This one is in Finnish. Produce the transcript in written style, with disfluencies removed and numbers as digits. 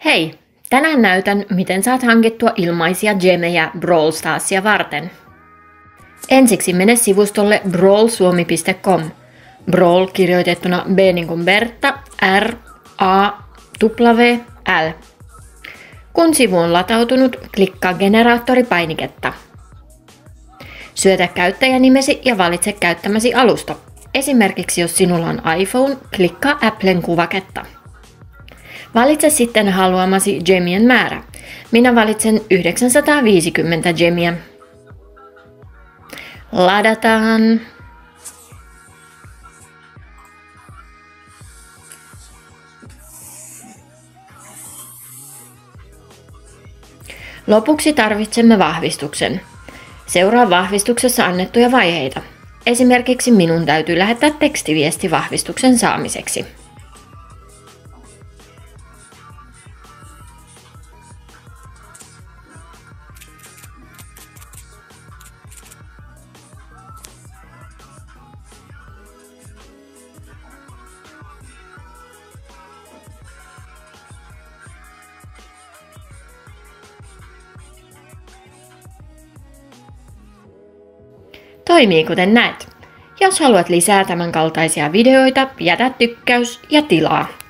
Hei! Tänään näytän, miten saat hankittua ilmaisia gemejä Brawl Starsia varten. Ensiksi mene sivustolle brawlsuomi.com. Brawl kirjoitettuna B niin kuin Bertta, R, A, W, L. Kun sivu on latautunut, klikkaa generaattoripainiketta. Syötä käyttäjänimesi ja valitse käyttämäsi alusta. Esimerkiksi jos sinulla on iPhone, klikkaa Applen kuvaketta. Valitse sitten haluamasi gemien määrä. Minä valitsen 950 gemiä. Ladataan. Lopuksi tarvitsemme vahvistuksen. Seuraa vahvistuksessa annettuja vaiheita. Esimerkiksi minun täytyy lähettää tekstiviesti vahvistuksen saamiseksi. Toimii kuten näet. Jos haluat lisää tämän kaltaisia videoita, jätä tykkäys ja tilaa.